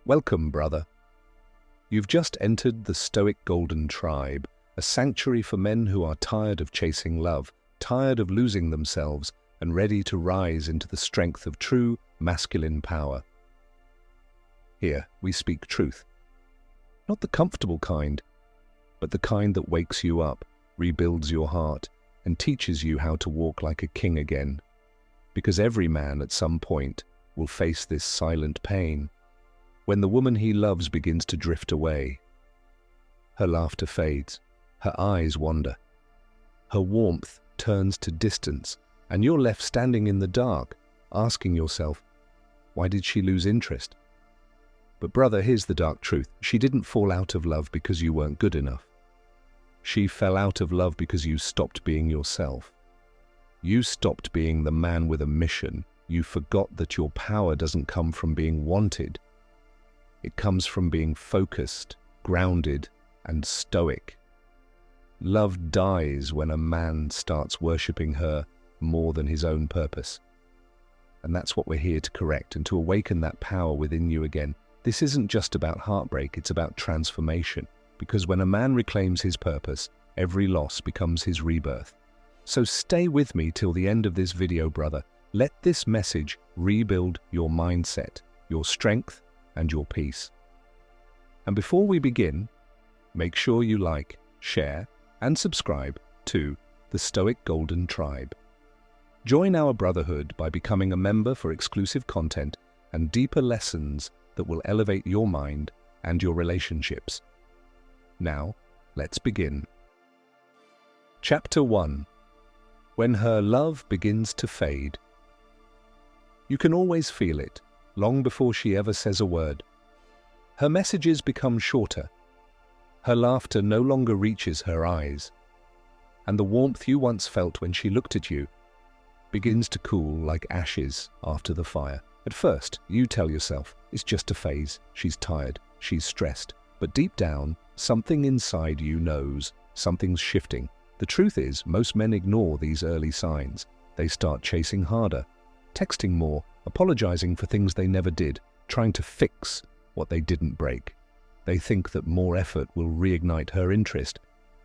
Welcome, brother. You've just entered the Stoic Golden Tribe, a sanctuary for men who are tired of chasing love, tired of losing themselves, and ready to rise into the strength of true masculine power. Here, we speak truth. Not the comfortable kind, but the kind that wakes you up, rebuilds your heart, and teaches you how to walk like a king again. Because every man at some point will face this silent pain, when the woman he loves begins to drift away. Her laughter fades, her eyes wander, her warmth turns to distance, and you're left standing in the dark, asking yourself, why did she lose interest? But brother, here's the dark truth. She didn't fall out of love because you weren't good enough. She fell out of love because you stopped being yourself. You stopped being the man with a mission. You forgot that your power doesn't come from being wanted. It comes from being focused, grounded, and stoic. Love dies when a man starts worshipping her more than his own purpose. And that's what we're here to correct and to awaken that power within you again. This isn't just about heartbreak, it's about transformation. Because when a man reclaims his purpose, every loss becomes his rebirth. So stay with me till the end of this video, brother. Let this message rebuild your mindset, your strength, and your peace. And before we begin, make sure you like, share, and subscribe to the Stoic Golden Tribe. Join our brotherhood by becoming a member for exclusive content and deeper lessons that will elevate your mind and your relationships. Now, let's begin. Chapter 1. When her love begins to fade. You can always feel it, long before she ever says a word. Her messages become shorter. Her laughter no longer reaches her eyes. And the warmth you once felt when she looked at you begins to cool like ashes after the fire. At first, you tell yourself, it's just a phase, she's tired, she's stressed. But deep down, something inside you knows something's shifting. The truth is, most men ignore these early signs. They start chasing harder, texting more, apologizing for things they never did, trying to fix what they didn't break. They think that more effort will reignite her interest,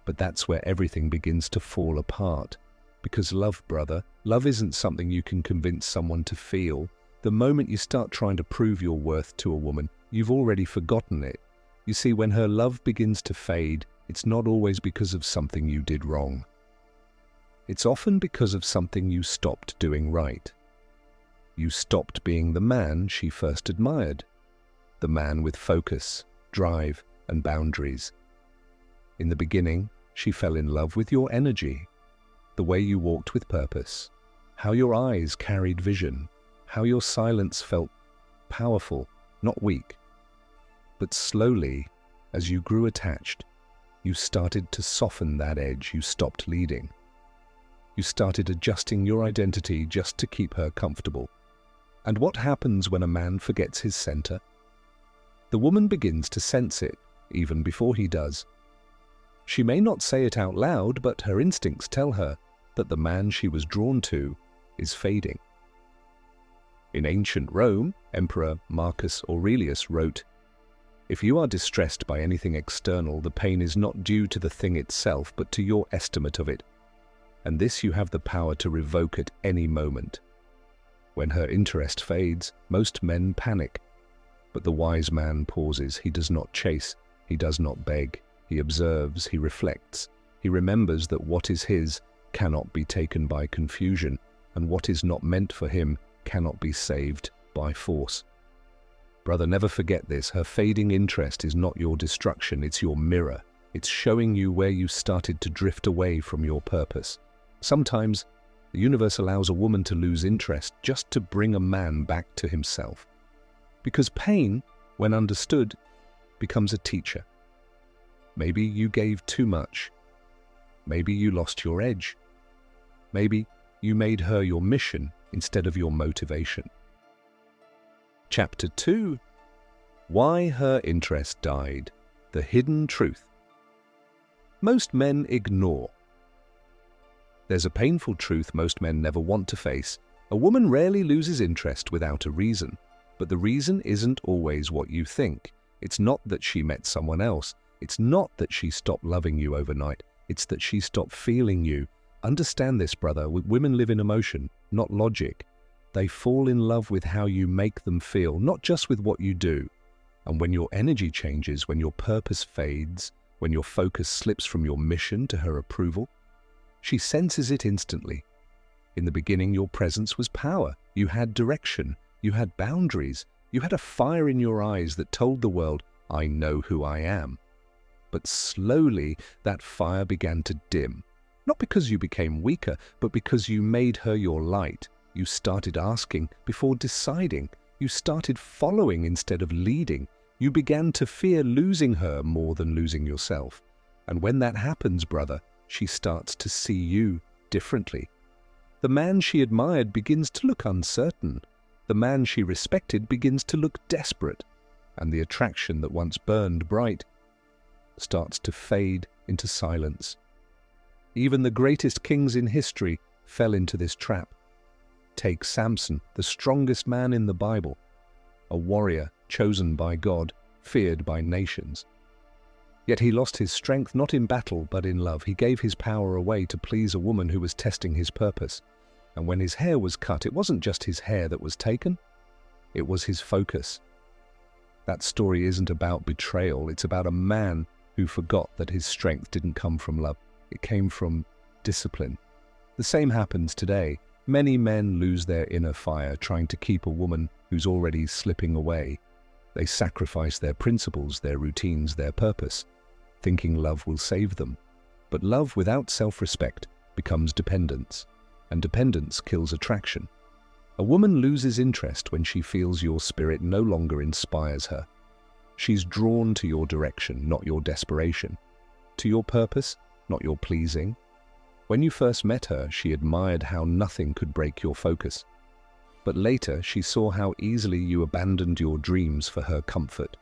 but that's where everything begins to fall apart. Because love, brother, love isn't something you can convince someone to feel. The moment you start trying to prove your worth to a woman, you've already forgotten it. You see, when her love begins to fade, it's not always because of something you did wrong. It's often because of something you stopped doing right. You stopped being the man she first admired, the man with focus, drive, and boundaries. In the beginning, she fell in love with your energy, the way you walked with purpose, how your eyes carried vision, how your silence felt powerful, not weak. But slowly, as you grew attached, you started to soften that edge. You stopped leading. You started adjusting your identity just to keep her comfortable. And what happens when a man forgets his center? The woman begins to sense it, even before he does. She may not say it out loud, but her instincts tell her that the man she was drawn to is fading. In ancient Rome, Emperor Marcus Aurelius wrote, "If you are distressed by anything external, the pain is not due to the thing itself, but to your estimate of it. And this you have the power to revoke at any moment." When her interest fades, most men panic. But the wise man pauses. He does not chase. He does not beg. He observes. He reflects. He remembers that what is his cannot be taken by confusion, and what is not meant for him cannot be saved by force. Brother, never forget this. Her fading interest is not your destruction, it's your mirror. It's showing you where you started to drift away from your purpose. Sometimes, the universe allows a woman to lose interest just to bring a man back to himself. Because pain, when understood, becomes a teacher. Maybe you gave too much. Maybe you lost your edge. Maybe you made her your mission instead of your motivation. Chapter 2. Why her interest died. The hidden truth. Most men ignore. There's a painful truth most men never want to face. A woman rarely loses interest without a reason. But the reason isn't always what you think. It's not that she met someone else. It's not that she stopped loving you overnight. It's that she stopped feeling you. Understand this, brother. Women live in emotion, not logic. They fall in love with how you make them feel, not just with what you do. And when your energy changes, when your purpose fades, when your focus slips from your mission to her approval, she senses it instantly. In the beginning, your presence was power. You had direction. You had boundaries. You had a fire in your eyes that told the world, I know who I am. But slowly, that fire began to dim. Not because you became weaker, but because you made her your light. You started asking before deciding. You started following instead of leading. You began to fear losing her more than losing yourself. And when that happens, brother, she starts to see you differently. The man she admired begins to look uncertain. The man she respected begins to look desperate. And the attraction that once burned bright starts to fade into silence. Even the greatest kings in history fell into this trap. Take Samson, the strongest man in the Bible, a warrior chosen by God, feared by nations. Yet he lost his strength not in battle but in love. He gave his power away to please a woman who was testing his purpose. And when his hair was cut, it wasn't just his hair that was taken, it was his focus. That story isn't about betrayal, it's about a man who forgot that his strength didn't come from love. It came from discipline. The same happens today. Many men lose their inner fire trying to keep a woman who's already slipping away. They sacrifice their principles, their routines, their purpose, thinking love will save them. But love without self-respect becomes dependence, and dependence kills attraction. A woman loses interest when she feels your spirit no longer inspires her. She's drawn to your direction, not your desperation. To your purpose, not your pleasing. When you first met her, she admired how nothing could break your focus. But later, she saw how easily you abandoned your dreams for her comfort.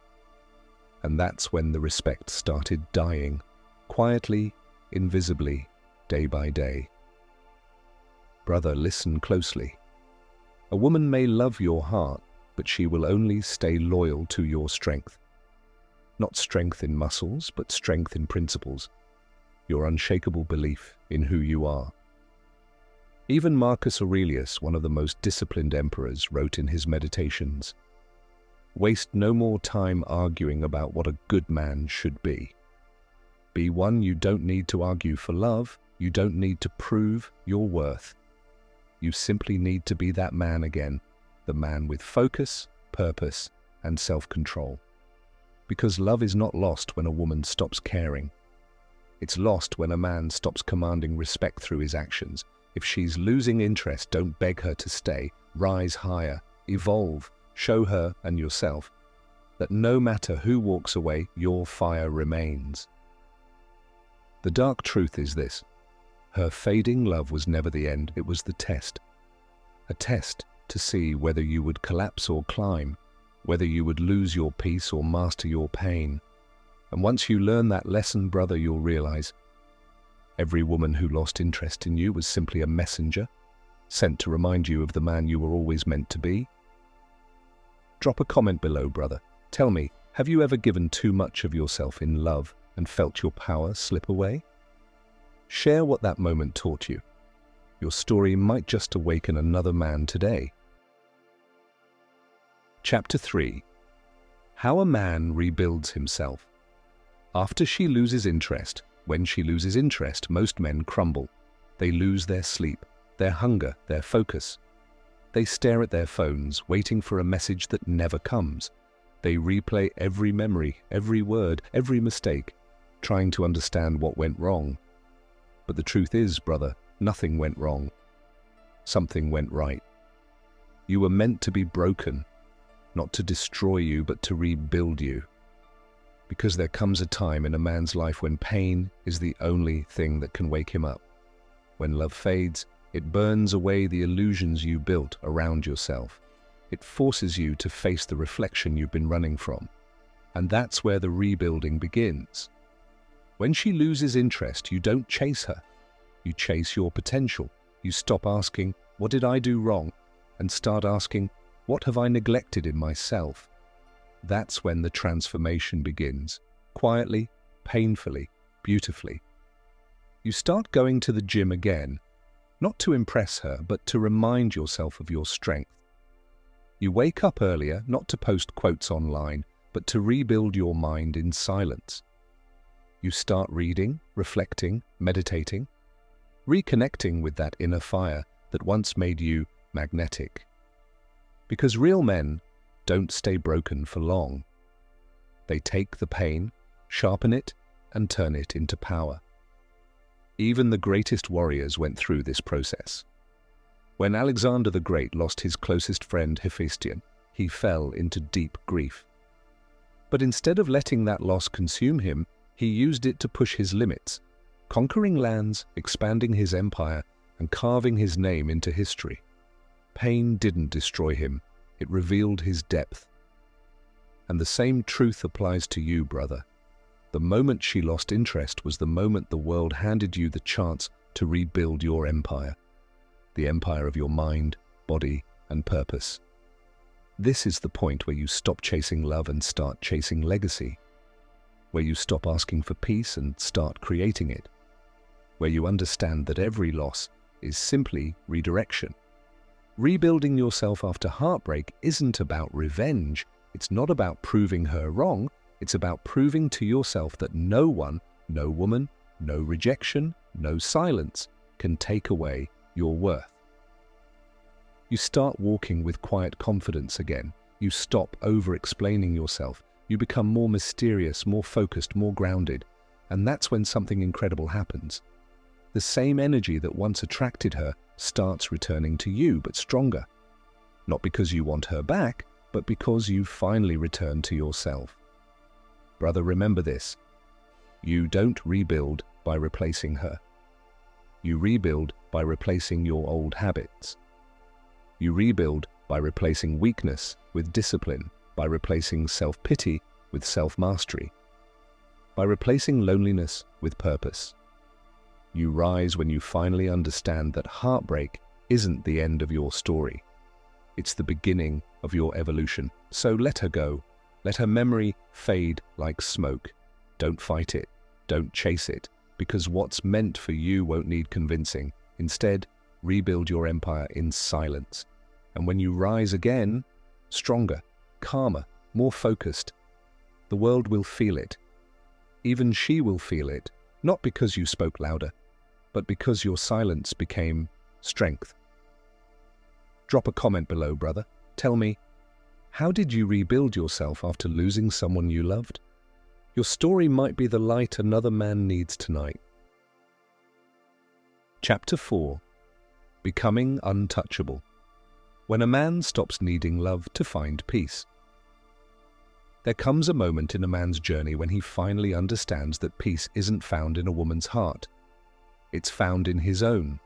And that's when the respect started dying, quietly, invisibly, day by day. Brother, listen closely. A woman may love your heart, but she will only stay loyal to your strength. Not strength in muscles, but strength in principles. Your unshakable belief in who you are. Even Marcus Aurelius, one of the most disciplined emperors, wrote in his meditations, "Waste no more time arguing about what a good man should be. Be one you don't need to argue for love, you don't need to prove your worth. You simply need to be that man again, the man with focus, purpose, and self-control. Because love is not lost when a woman stops caring. It's lost when a man stops commanding respect through his actions. If she's losing interest, don't beg her to stay. Rise higher, evolve, show her and yourself that no matter who walks away, your fire remains." The dark truth is this: her fading love was never the end, it was the test. A test to see whether you would collapse or climb, whether you would lose your peace or master your pain. And once you learn that lesson, brother, you'll realize every woman who lost interest in you was simply a messenger, sent to remind you of the man you were always meant to be. Drop a comment below, brother. Tell me, have you ever given too much of yourself in love and felt your power slip away? Share what that moment taught you. Your story might just awaken another man today. Chapter 3. How a man rebuilds himself. After she loses interest, when she loses interest, most men crumble. They lose their sleep, their hunger, their focus. They stare at their phones, waiting for a message that never comes. They replay every memory, every word, every mistake, trying to understand what went wrong. But the truth is, brother, nothing went wrong. Something went right. You were meant to be broken, not to destroy you, but to rebuild you. Because there comes a time in a man's life when pain is the only thing that can wake him up. When love fades, it burns away the illusions you built around yourself. It forces you to face the reflection you've been running from. And that's where the rebuilding begins. When she loses interest, you don't chase her. You chase your potential. You stop asking, "What did I do wrong?" and start asking, What have I neglected in myself? That's when the transformation begins, quietly, painfully, beautifully. You start going to the gym again, not to impress her, but to remind yourself of your strength. You wake up earlier, not to post quotes online, but to rebuild your mind in silence. You start reading, reflecting, meditating, reconnecting with that inner fire that once made you magnetic. Because real men don't stay broken for long. They take the pain, sharpen it, and turn it into power. Even the greatest warriors went through this process. When Alexander the Great lost his closest friend Hephaestion, he fell into deep grief. But instead of letting that loss consume him, he used it to push his limits, conquering lands, expanding his empire, and carving his name into history. Pain didn't destroy him, it revealed his depth. And the same truth applies to you, brother. The moment she lost interest was the moment the world handed you the chance to rebuild your empire, the empire of your mind, body, and purpose. This is the point where you stop chasing love and start chasing legacy, where you stop asking for peace and start creating it, where you understand that every loss is simply redirection. Rebuilding yourself after heartbreak isn't about revenge. It's not about proving her wrong. It's about proving to yourself that no one, no woman, no rejection, no silence can take away your worth. You start walking with quiet confidence again. You stop over-explaining yourself. You become more mysterious, more focused, more grounded. And that's when something incredible happens. The same energy that once attracted her starts returning to you, but stronger. Not because you want her back, but because you've finally returned to yourself. Brother, remember this. You don't rebuild by replacing her. You rebuild by replacing your old habits. You rebuild by replacing weakness with discipline, by replacing self-pity with self-mastery, by replacing loneliness with purpose. You rise when you finally understand that heartbreak isn't the end of your story. It's the beginning of your evolution. So let her go. Let her memory fade like smoke. Don't fight it. Don't chase it. Because what's meant for you won't need convincing. Instead, rebuild your empire in silence. And when you rise again, stronger, calmer, more focused, the world will feel it. Even she will feel it, not because you spoke louder, but because your silence became strength. Drop a comment below, brother. Tell me, how did you rebuild yourself after losing someone you loved? Your story might be the light another man needs tonight. Chapter 4. Becoming Untouchable. When a man stops needing love to find peace. There comes a moment in a man's journey when he finally understands that peace isn't found in a woman's heart. It's found in his own.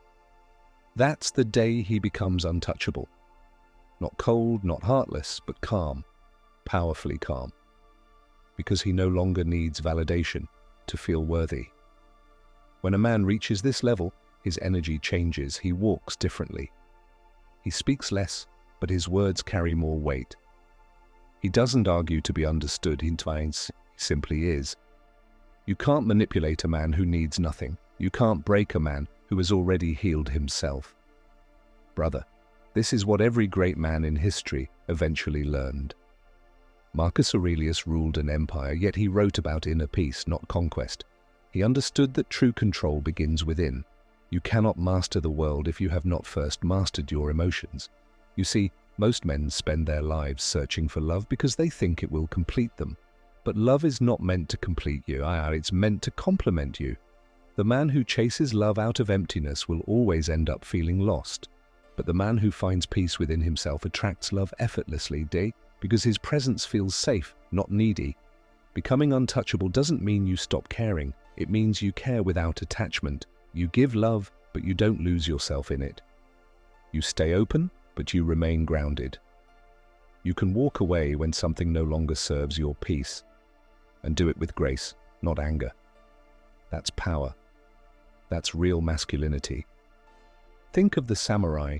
That's the day he becomes untouchable. Not cold, not heartless, but calm, powerfully calm. Because he no longer needs validation to feel worthy. When a man reaches this level, his energy changes, he walks differently. He speaks less, but his words carry more weight. He doesn't argue to be understood, he simply is. You can't manipulate a man who needs nothing. You can't break a man who has already healed himself. Brother, this is what every great man in history eventually learned. Marcus Aurelius ruled an empire, yet he wrote about inner peace, not conquest. He understood that true control begins within. You cannot master the world if you have not first mastered your emotions. You see, most men spend their lives searching for love because they think it will complete them. But love is not meant to complete you, it's meant to complement you. The man who chases love out of emptiness will always end up feeling lost. But the man who finds peace within himself attracts love effortlessly, because his presence feels safe, not needy. Becoming untouchable doesn't mean you stop caring. It means you care without attachment. You give love, but you don't lose yourself in it. You stay open, but you remain grounded. You can walk away when something no longer serves your peace, and do it with grace, not anger. That's power. That's real masculinity. Think of the samurai.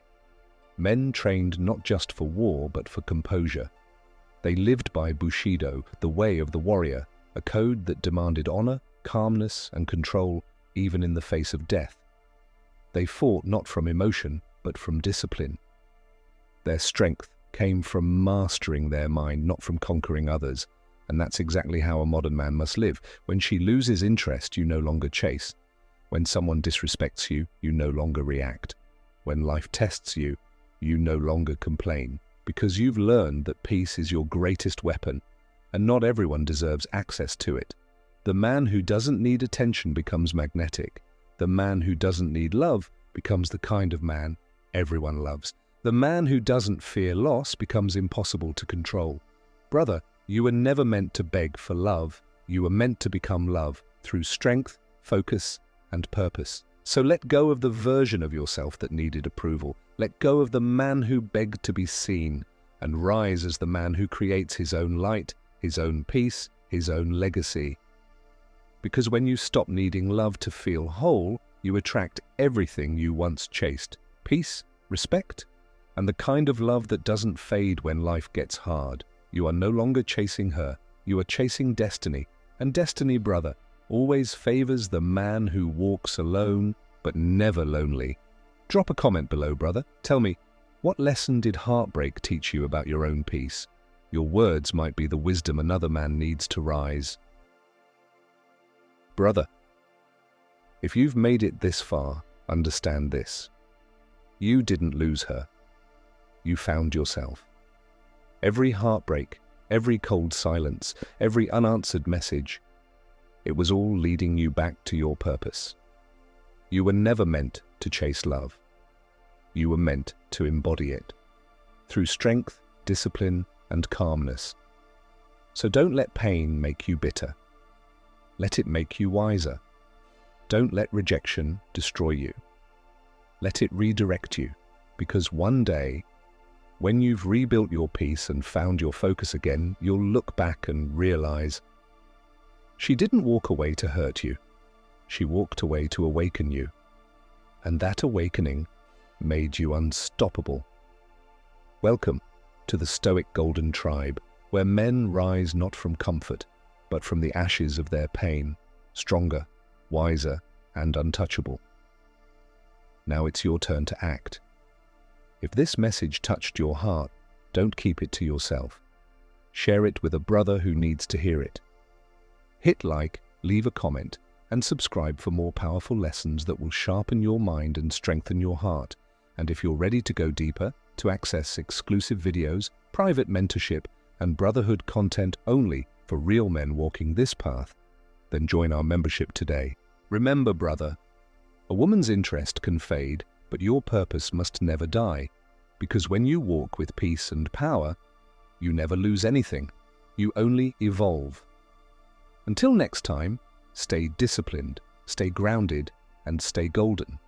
Men trained not just for war, but for composure. They lived by Bushido, the way of the warrior, a code that demanded honor, calmness, and control, even in the face of death. They fought not from emotion, but from discipline. Their strength came from mastering their mind, not from conquering others. And that's exactly how a modern man must live. When she loses interest, you no longer chase. When someone disrespects you, you no longer react. When life tests you, you no longer complain. Because you've learned that peace is your greatest weapon, and not everyone deserves access to it. The man who doesn't need attention becomes magnetic. The man who doesn't need love becomes the kind of man everyone loves. The man who doesn't fear loss becomes impossible to control. Brother, you were never meant to beg for love. You were meant to become love through strength, focus, and purpose. So let go of the version of yourself that needed approval. Let go of the man who begged to be seen, and rise as the man who creates his own light, his own peace, his own legacy. Because when you stop needing love to feel whole, you attract everything you once chased: peace, respect, and the kind of love that doesn't fade when life gets hard. You are no longer chasing her, you are chasing destiny. And destiny, brother, always favors the man who walks alone, but never lonely. Drop a comment below, brother. Tell me, what lesson did heartbreak teach you about your own peace? Your words might be the wisdom another man needs to rise. Brother, if you've made it this far, understand this. You didn't lose her. You found yourself. Every heartbreak, every cold silence, every unanswered message, it was all leading you back to your purpose. You were never meant to chase love. You were meant to embody it through strength, discipline, and calmness. So don't let pain make you bitter. Let it make you wiser. Don't let rejection destroy you. Let it redirect you, because one day, when you've rebuilt your peace and found your focus again, you'll look back and realize, she didn't walk away to hurt you. She walked away to awaken you. And that awakening made you unstoppable. Welcome to the Stoic Golden Tribe, where men rise not from comfort, but from the ashes of their pain, stronger, wiser, and untouchable. Now it's your turn to act. If this message touched your heart, don't keep it to yourself. Share it with a brother who needs to hear it. Hit like, leave a comment, and subscribe for more powerful lessons that will sharpen your mind and strengthen your heart. And if you're ready to go deeper, to access exclusive videos, private mentorship, and brotherhood content only for real men walking this path, then join our membership today. Remember, brother, a woman's interest can fade, but your purpose must never die, because when you walk with peace and power, you never lose anything. You only evolve. Until next time, stay disciplined, stay grounded, and stay golden.